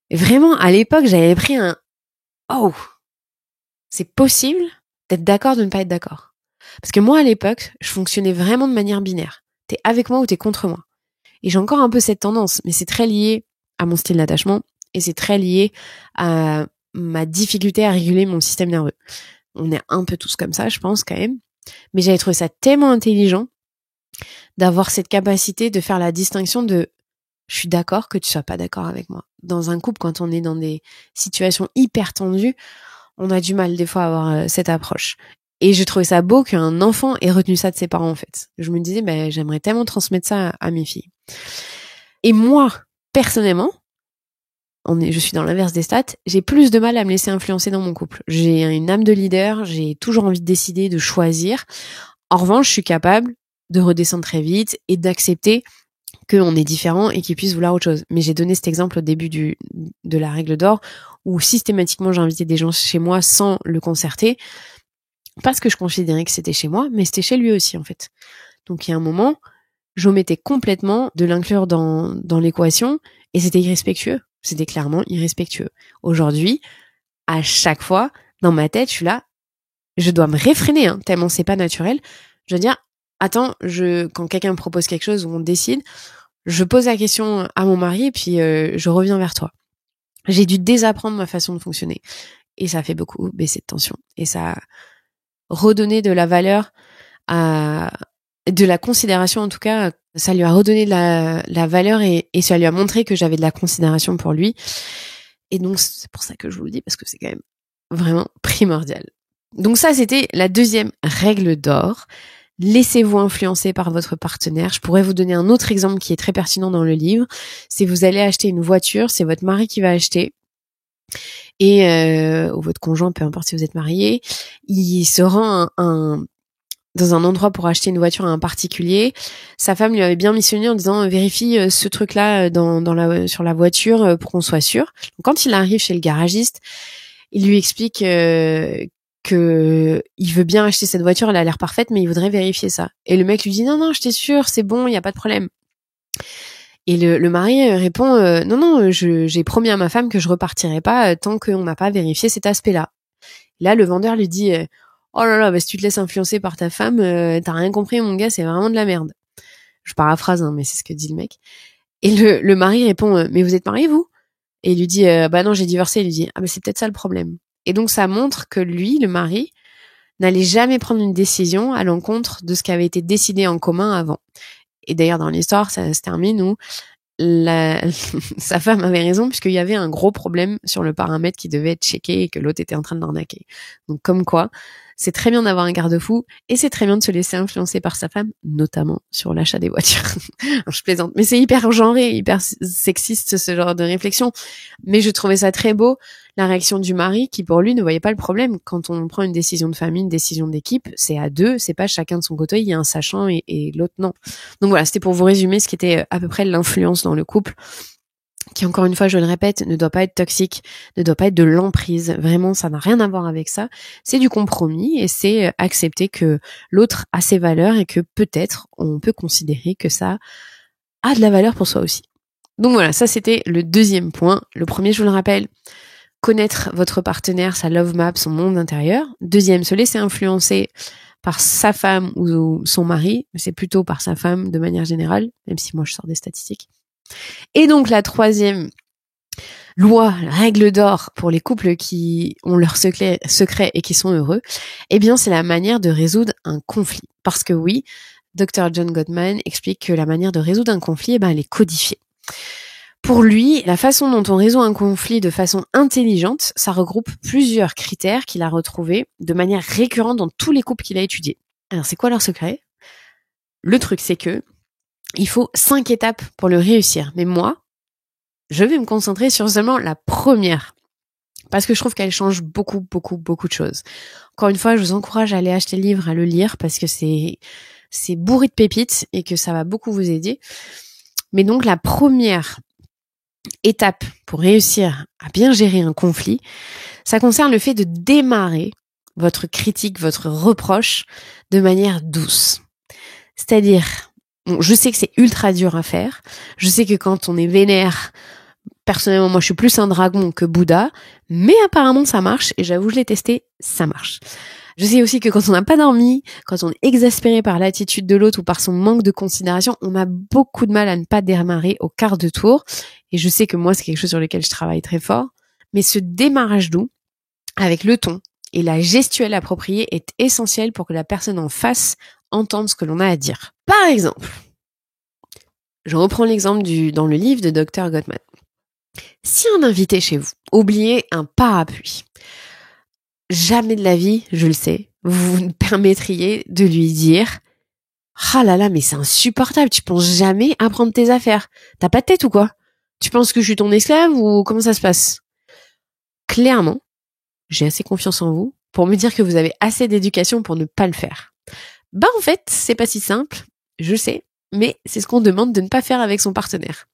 S1: Et vraiment, à l'époque, j'avais pris un « Oh, c'est possible d'être d'accord de ne pas être d'accord ». Parce que moi, à l'époque, je fonctionnais vraiment de manière binaire. T'es avec moi ou t'es contre moi. Et j'ai encore un peu cette tendance, mais c'est très lié à mon style d'attachement et c'est très lié à ma difficulté à réguler mon système nerveux. On est un peu tous comme ça, je pense, quand même. Mais j'avais trouvé ça tellement intelligent d'avoir cette capacité de faire la distinction de « je suis d'accord que tu sois pas d'accord avec moi ». Dans un couple, quand on est dans des situations hyper tendues, on a du mal des fois à avoir cette approche. Et je trouvais ça beau qu'un enfant ait retenu ça de ses parents, en fait. Je me disais, j'aimerais tellement transmettre ça à mes filles. Et moi, personnellement, je suis dans l'inverse des stats, j'ai plus de mal à me laisser influencer dans mon couple. J'ai une âme de leader, j'ai toujours envie de décider, de choisir. En revanche, je suis capable de redescendre très vite et d'accepter qu'on est différent et qu'ils puissent vouloir autre chose. Mais j'ai donné cet exemple au début de la règle d'or, où systématiquement j'ai invité des gens chez moi sans le concerter, parce que je considérais que c'était chez moi, mais c'était chez lui aussi, en fait. Donc il y a un moment, j'omettais complètement de l'inclure dans l'équation, et c'était irrespectueux. C'était clairement irrespectueux. Aujourd'hui, à chaque fois, dans ma tête, je suis là, je dois me réfréner, tellement c'est pas naturel. Je veux dire, attends, quand quelqu'un me propose quelque chose ou on décide, je pose la question à mon mari et puis je reviens vers toi. J'ai dû désapprendre ma façon de fonctionner. Et ça fait beaucoup baisser de tension. Et ça a redonné de la valeur de la considération, en tout cas. Ça lui a redonné de la valeur et ça lui a montré que j'avais de la considération pour lui. Et donc, c'est pour ça que je vous le dis, parce que c'est quand même vraiment primordial. Donc ça, c'était la 2e règle d'or. Laissez-vous influencer par votre partenaire. Je pourrais vous donner un autre exemple qui est très pertinent dans le livre. C'est vous allez acheter une voiture, c'est votre mari qui va acheter. Et ou votre conjoint, peu importe si vous êtes marié, il se rend dans un endroit pour acheter une voiture à un particulier. Sa femme lui avait bien missionné en disant vérifie ce truc-là sur la voiture pour qu'on soit sûr. Donc, quand il arrive chez le garagiste, il lui explique que il veut bien acheter cette voiture, elle a l'air parfaite, mais il voudrait vérifier ça. Et le mec lui dit non, j'étais sûr, c'est bon, il y a pas de problème. Et le mari répond non, j'ai promis à ma femme que je repartirai pas tant qu'on n'a pas vérifié cet aspect-là. Là, le vendeur lui dit oh là là, bah, si tu te laisses influencer par ta femme, t'as rien compris, mon gars, c'est vraiment de la merde. Je paraphrase, hein, mais c'est ce que dit le mec. Et le mari répond, mais vous êtes mariés, vous? Et il lui dit, bah non, j'ai divorcé. Il lui dit, ah, mais c'est peut-être ça le problème. Et donc, ça montre que lui, le mari, n'allait jamais prendre une décision à l'encontre de ce qui avait été décidé en commun avant. Et d'ailleurs, dans l'histoire, ça se termine où sa femme avait raison, puisqu'il y avait un gros problème sur le paramètre qui devait être checké et que l'autre était en train de l'arnaquer. Donc, comme quoi, c'est très bien d'avoir un garde-fou et c'est très bien de se laisser influencer par sa femme, notamment sur l'achat des voitures. Je plaisante, mais c'est hyper genré, hyper sexiste ce genre de réflexion. Mais je trouvais ça très beau, la réaction du mari qui pour lui ne voyait pas le problème. Quand on prend une décision de famille, une décision d'équipe, c'est à deux, c'est pas chacun de son côté, il y a un sachant et l'autre non. Donc voilà, c'était pour vous résumer ce qui était à peu près l'influence dans le couple, qui encore une fois, je le répète, ne doit pas être toxique, ne doit pas être de l'emprise. Vraiment, ça n'a rien à voir avec ça. C'est du compromis et c'est accepter que l'autre a ses valeurs et que peut-être on peut considérer que ça a de la valeur pour soi aussi. Donc voilà, ça c'était le deuxième point. Le premier, je vous le rappelle, connaître votre partenaire, sa love map, son monde intérieur. Deuxième, se laisser influencer par sa femme ou son mari, mais c'est plutôt par sa femme de manière générale, même si moi je sors des statistiques. Et donc la troisième loi, règle d'or pour les couples qui ont leur secret et qui sont heureux, eh bien c'est la manière de résoudre un conflit. Parce que oui, Dr. John Gottman explique que la manière de résoudre un conflit, elle est codifiée. Pour lui, la façon dont on résout un conflit de façon intelligente, ça regroupe plusieurs critères qu'il a retrouvés de manière récurrente dans tous les couples qu'il a étudiés. Alors c'est quoi leur secret ? Le truc c'est que il faut 5 étapes pour le réussir. Mais moi, je vais me concentrer sur seulement la première. Parce que je trouve qu'elle change beaucoup de choses. Encore une fois, je vous encourage à aller acheter le livre, à le lire, parce que c'est bourré de pépites et que ça va beaucoup vous aider. Mais donc, la première étape pour réussir à bien gérer un conflit, ça concerne le fait de démarrer votre critique, votre reproche de manière douce. C'est-à-dire, bon, je sais que c'est ultra dur à faire. Je sais que quand on est vénère, personnellement, moi, je suis plus un dragon que Bouddha, mais apparemment, ça marche. Et j'avoue, je l'ai testé, ça marche. Je sais aussi que quand on n'a pas dormi, quand on est exaspéré par l'attitude de l'autre ou par son manque de considération, on a beaucoup de mal à ne pas démarrer au quart de tour. Et je sais que moi, c'est quelque chose sur lequel je travaille très fort. Mais ce démarrage doux, avec le ton et la gestuelle appropriée, est essentiel pour que la personne en face entendre ce que l'on a à dire. Par exemple, je reprends l'exemple dans le livre de Dr. Gottman. Si un invité chez vous oubliait un parapluie, jamais de la vie, je le sais, vous ne permettriez de lui dire « Ah là là, mais c'est insupportable, tu penses jamais à prendre tes affaires. T'as pas de tête ou quoi? Tu penses que je suis ton esclave ou comment ça se passe ?» Clairement, j'ai assez confiance en vous pour me dire que vous avez assez d'éducation pour ne pas le faire. En fait, c'est pas si simple, je sais, mais c'est ce qu'on demande de ne pas faire avec son partenaire.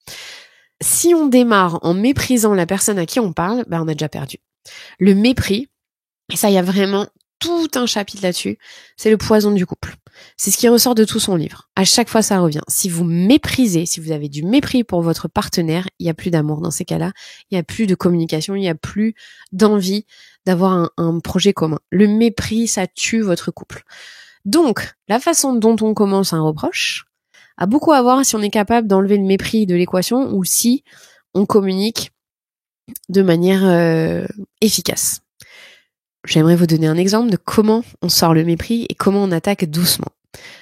S1: Si on démarre en méprisant la personne à qui on parle, on a déjà perdu. Le mépris, et ça, il y a vraiment tout un chapitre là-dessus, c'est le poison du couple. C'est ce qui ressort de tout son livre. À chaque fois, ça revient. Si vous méprisez, si vous avez du mépris pour votre partenaire, il n'y a plus d'amour dans ces cas-là, il n'y a plus de communication, il n'y a plus d'envie d'avoir un projet commun. Le mépris, ça tue votre couple. Donc, la façon dont on commence un reproche a beaucoup à voir si on est capable d'enlever le mépris de l'équation ou si on communique de manière efficace. J'aimerais vous donner un exemple de comment on sort le mépris et comment on attaque doucement.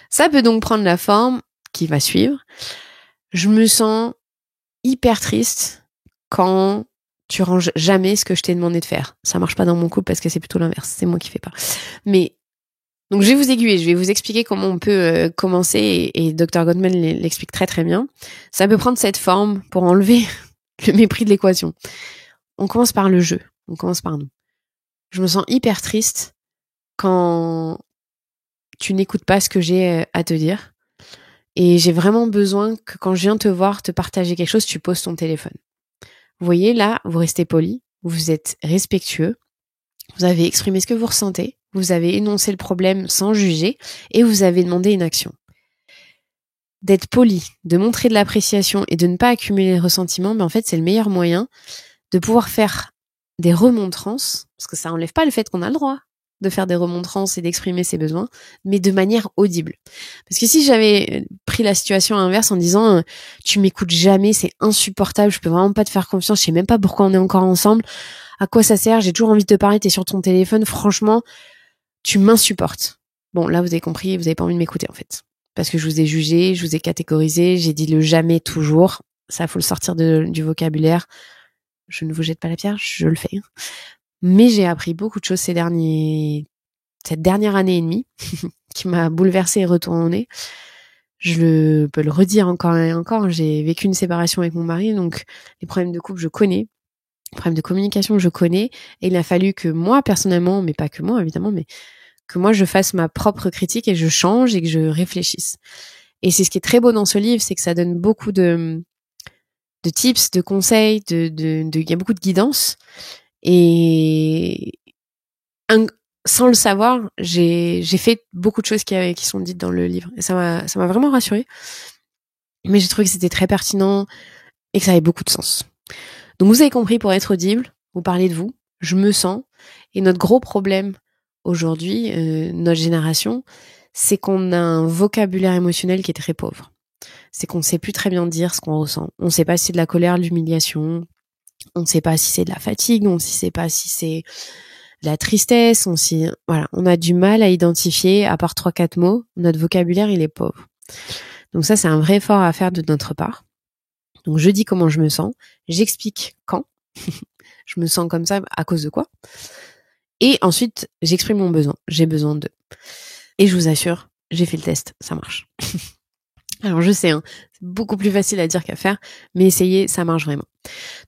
S1: Ça peut donc prendre la forme qui va suivre. Je me sens hyper triste quand tu ranges jamais ce que je t'ai demandé de faire. Ça marche pas dans mon couple parce que c'est plutôt l'inverse. C'est moi qui fais pas. Mais donc je vais vous aiguiller, je vais vous expliquer comment on peut commencer et Dr. Gottman l'explique très très bien. Ça peut prendre cette forme pour enlever le mépris de l'équation. On commence par le jeu, on commence par nous. Je me sens hyper triste quand tu n'écoutes pas ce que j'ai à te dire et j'ai vraiment besoin que quand je viens te voir, te partager quelque chose, tu poses ton téléphone. Vous voyez là, vous restez poli, vous êtes respectueux, vous avez exprimé ce que vous ressentez, vous avez énoncé le problème sans juger et vous avez demandé une action. D'être poli, de montrer de l'appréciation et de ne pas accumuler les ressentiments, en fait, c'est le meilleur moyen de pouvoir faire des remontrances, parce que ça enlève pas le fait qu'on a le droit de faire des remontrances et d'exprimer ses besoins, mais de manière audible. Parce que si j'avais pris la situation inverse en disant tu m'écoutes jamais, c'est insupportable, je peux vraiment pas te faire confiance, je sais même pas pourquoi on est encore ensemble, à quoi ça sert, j'ai toujours envie de te parler, t'es sur ton téléphone, franchement, tu m'insupportes. Bon, là vous avez compris, vous avez pas envie de m'écouter en fait. Parce que je vous ai jugé, je vous ai catégorisé, j'ai dit le jamais toujours, ça faut le sortir du vocabulaire. Je ne vous jette pas la pierre, je le fais. Mais j'ai appris beaucoup de choses cette dernière année et demie qui m'a bouleversée et retournée. Je peux le redire encore et encore. J'ai vécu une séparation avec mon mari, donc les problèmes de couple, je connais. Les problèmes de communication, je connais. Et il a fallu que moi, personnellement, mais pas que moi, évidemment, mais que moi, je fasse ma propre critique et je change et que je réfléchisse. Et c'est ce qui est très beau dans ce livre, c'est que ça donne beaucoup de tips, de conseils, il y a beaucoup de guidance. Et sans le savoir, j'ai fait beaucoup de choses qui sont dites dans le livre. Et ça m'a vraiment rassurée. Mais j'ai trouvé que c'était très pertinent et que ça avait beaucoup de sens. Donc vous avez compris, pour être audible, vous parlez de vous, je me sens. Et notre gros problème aujourd'hui, notre génération, c'est qu'on a un vocabulaire émotionnel qui est très pauvre. C'est qu'on ne sait plus très bien dire ce qu'on ressent. On ne sait pas si c'est de la colère, de l'humiliation. On ne sait pas si c'est de la fatigue, on ne sait pas si c'est de la tristesse, on a du mal à identifier, à part 3-4 mots, notre vocabulaire, il est pauvre. Donc ça, c'est un vrai effort à faire de notre part. Donc je dis comment je me sens, j'explique quand, je me sens comme ça, à cause de quoi, et ensuite, j'exprime mon besoin, j'ai besoin d'eux. Et je vous assure, j'ai fait le test, ça marche. Alors je sais, c'est beaucoup plus facile à dire qu'à faire, mais essayez, ça marche vraiment.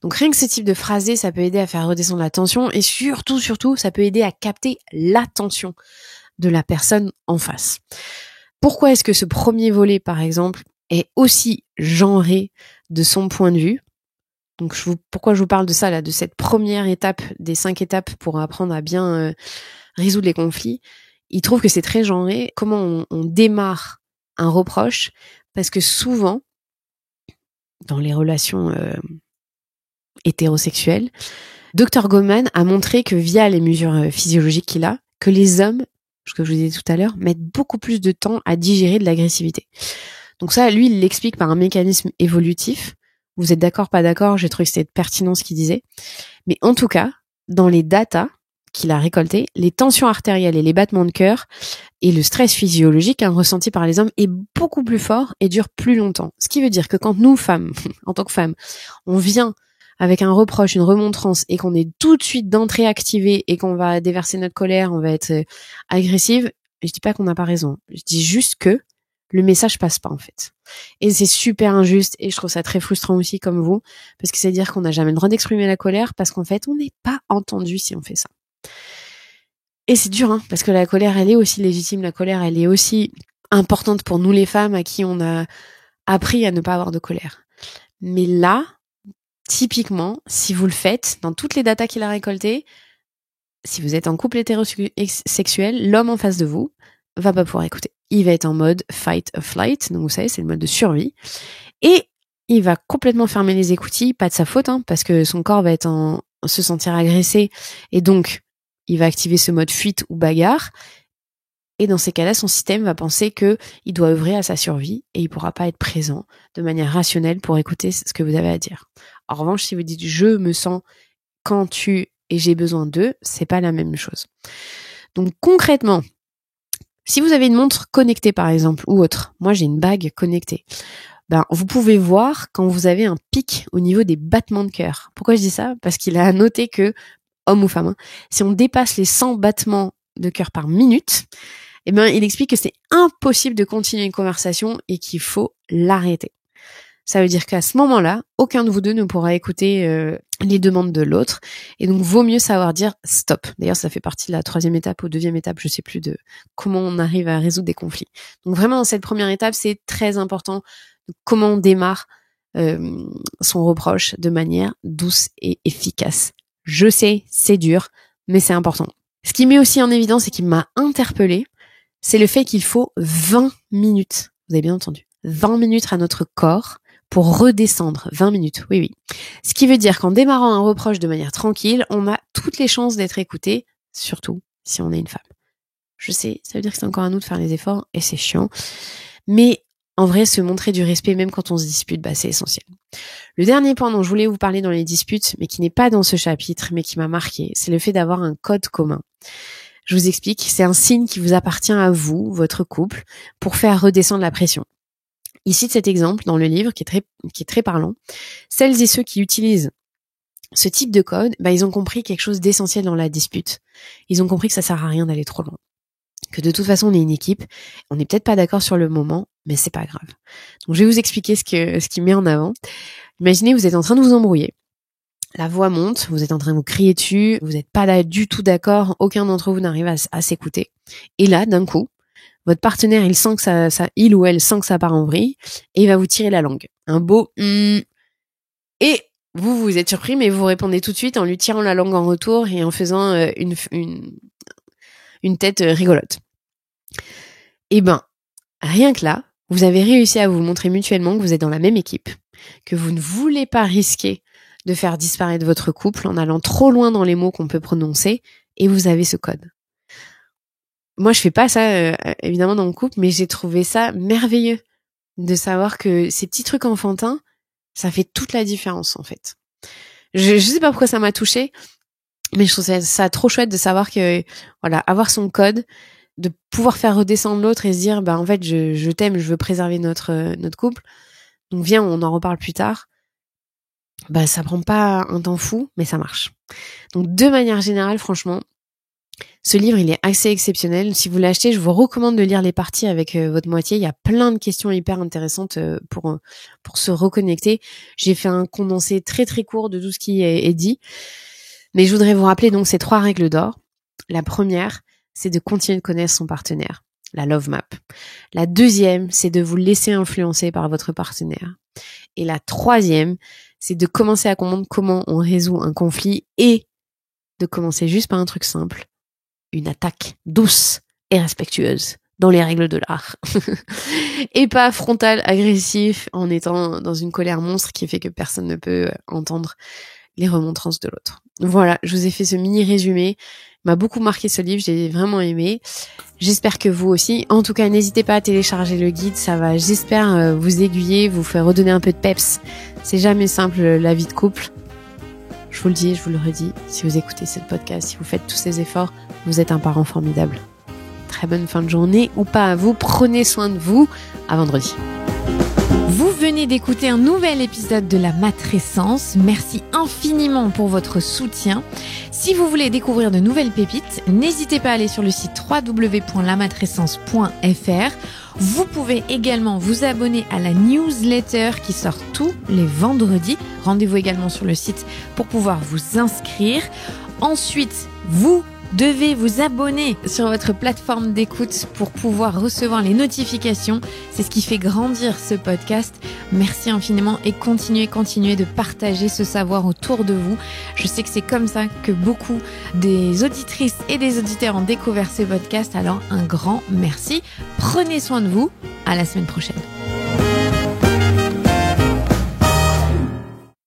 S1: Donc rien que ce type de phrasé, ça peut aider à faire redescendre la tension et surtout, ça peut aider à capter l'attention de la personne en face. Pourquoi est-ce que ce premier volet, par exemple, est aussi genré de son point de vue ? Donc pourquoi je vous parle de ça, là, de cette première étape des 5 étapes pour apprendre à bien résoudre les conflits. Il trouve que c'est très genré. Comment on démarre un reproche ? Parce que souvent, dans les relations hétérosexuelles, Dr Goleman a montré que via les mesures physiologiques qu'il a, que les hommes, ce que je vous disais tout à l'heure, mettent beaucoup plus de temps à digérer de l'agressivité. Donc ça, lui, il l'explique par un mécanisme évolutif. Vous êtes d'accord, pas d'accord ? J'ai trouvé que c'était pertinent ce qu'il disait. Mais en tout cas, dans les datas qu'il a récoltées, les tensions artérielles et les battements de cœur et le stress physiologique ressenti par les hommes est beaucoup plus fort et dure plus longtemps. Ce qui veut dire que quand nous, femmes, en tant que femmes, on vient avec un reproche, une remontrance et qu'on est tout de suite d'entrée activée et qu'on va déverser notre colère, on va être agressive, je dis pas qu'on n'a pas raison. Je dis juste que le message passe pas en fait. Et c'est super injuste et je trouve ça très frustrant aussi comme vous, parce que c'est dire qu'on n'a jamais le droit d'exprimer la colère parce qu'en fait on n'est pas entendu si on fait ça. Et c'est dur, parce que la colère, elle est aussi légitime, la colère, elle est aussi importante pour nous les femmes à qui on a appris à ne pas avoir de colère. Mais là, typiquement, si vous le faites, dans toutes les datas qu'il a récoltées, si vous êtes en couple hétérosexuel, l'homme en face de vous va pas pouvoir écouter. Il va être en mode fight or flight, donc vous savez, c'est le mode de survie. Et il va complètement fermer les écoutilles, pas de sa faute, parce que son corps va se sentir agressé, et donc il va activer ce mode fuite ou bagarre. Et dans ces cas-là, son système va penser que il doit œuvrer à sa survie et il pourra pas être présent de manière rationnelle pour écouter ce que vous avez à dire. En revanche, si vous dites je me sens quand tu et j'ai besoin d'eux, c'est pas la même chose. Donc concrètement, si vous avez une montre connectée par exemple ou autre, moi j'ai une bague connectée, vous pouvez voir quand vous avez un pic au niveau des battements de cœur. Pourquoi je dis ça ? Parce qu'il a noté que, homme ou femme, si on dépasse les 100 battements de cœur par minute, il explique que c'est impossible de continuer une conversation et qu'il faut l'arrêter. Ça veut dire qu'à ce moment-là, aucun de vous deux ne pourra écouter les demandes de l'autre. Et donc, vaut mieux savoir dire stop. D'ailleurs, ça fait partie de la 3e étape ou 2e étape, je sais plus de comment on arrive à résoudre des conflits. Donc vraiment, dans cette première étape, c'est très important comment on démarre son reproche de manière douce et efficace. Je sais, c'est dur, mais c'est important. Ce qui met aussi en évidence et qui m'a interpellée, c'est le fait qu'il faut 20 minutes. Vous avez bien entendu. 20 minutes à notre corps pour redescendre. 20 minutes, oui. Ce qui veut dire qu'en démarrant un reproche de manière tranquille, on a toutes les chances d'être écouté, surtout si on est une femme. Je sais, ça veut dire que c'est encore à nous de faire les efforts et c'est chiant. Mais en vrai, se montrer du respect même quand on se dispute, c'est essentiel. Le dernier point dont je voulais vous parler dans les disputes, mais qui n'est pas dans ce chapitre, mais qui m'a marqué, c'est le fait d'avoir un code commun. Je vous explique, c'est un signe qui vous appartient à vous, votre couple, pour faire redescendre la pression. Ici, de cet exemple, dans le livre, qui est très parlant, celles et ceux qui utilisent ce type de code, ils ont compris quelque chose d'essentiel dans la dispute. Ils ont compris que ça sert à rien d'aller trop loin. Que de toute façon, on est une équipe. On n'est peut-être pas d'accord sur le moment, mais c'est pas grave. Donc, je vais vous expliquer ce qu'il met en avant. Imaginez, vous êtes en train de vous embrouiller. La voix monte, vous êtes en train de vous crier dessus, vous n'êtes pas du tout d'accord, aucun d'entre vous n'arrive à s'écouter. Et là, d'un coup, votre partenaire, il ou elle sent que ça part en vrille, et il va vous tirer la langue. Un beau et vous êtes surpris, mais vous répondez tout de suite en lui tirant la langue en retour et en faisant une tête rigolote. Et rien que là, vous avez réussi à vous montrer mutuellement que vous êtes dans la même équipe, que vous ne voulez pas risquer de faire disparaître votre couple en allant trop loin dans les mots qu'on peut prononcer, et vous avez ce code. Moi, je fais pas ça, évidemment, dans le couple, mais j'ai trouvé ça merveilleux de savoir que ces petits trucs enfantins, ça fait toute la différence, en fait. Je sais pas pourquoi ça m'a touchée, mais je trouve ça trop chouette de savoir que, avoir son code, de pouvoir faire redescendre l'autre et se dire, en fait, je t'aime, je veux préserver notre couple. Donc viens, on en reparle plus tard. Ça prend pas un temps fou, mais ça marche. Donc de manière générale, franchement, ce livre, il est assez exceptionnel. Si vous l'achetez, je vous recommande de lire les parties avec votre moitié. Il y a plein de questions hyper intéressantes pour se reconnecter. J'ai fait un condensé très très court de tout ce qui est dit. Mais je voudrais vous rappeler donc ces 3 règles d'or. La première, c'est de continuer de connaître son partenaire, la love map. La deuxième, c'est de vous laisser influencer par votre partenaire. Et la troisième, c'est de commencer à comprendre comment on résout un conflit et de commencer juste par un truc simple. Une attaque douce et respectueuse dans les règles de l'art. Et pas frontal, agressif, en étant dans une colère monstre qui fait que personne ne peut entendre les remontrances de l'autre. Voilà, je vous ai fait ce mini résumé. Il m'a beaucoup marqué ce livre, j'ai vraiment aimé. J'espère que vous aussi. En tout cas, n'hésitez pas à télécharger le guide, ça va, j'espère, vous aiguiller, vous faire redonner un peu de peps. C'est jamais simple la vie de couple. Je vous le dis, je vous le redis, si vous écoutez ce podcast, si vous faites tous ces efforts, vous êtes un parent formidable. Très bonne fin de journée ou pas à vous, prenez soin de vous. À vendredi.
S2: Vous venez d'écouter un nouvel épisode de La Matrescence. Merci infiniment pour votre soutien. Si vous voulez découvrir de nouvelles pépites, n'hésitez pas à aller sur le site www.lamatrescence.fr. Vous pouvez également vous abonner à la newsletter qui sort tous les vendredis. Rendez-vous également sur le site pour pouvoir vous inscrire. Ensuite, vous devez vous abonner sur votre plateforme d'écoute pour pouvoir recevoir les notifications. C'est ce qui fait grandir ce podcast. Merci infiniment et continuez de partager ce savoir autour de vous. Je sais que c'est comme ça que beaucoup des auditrices et des auditeurs ont découvert ce podcast. Alors un grand merci. Prenez soin de vous. À la semaine prochaine.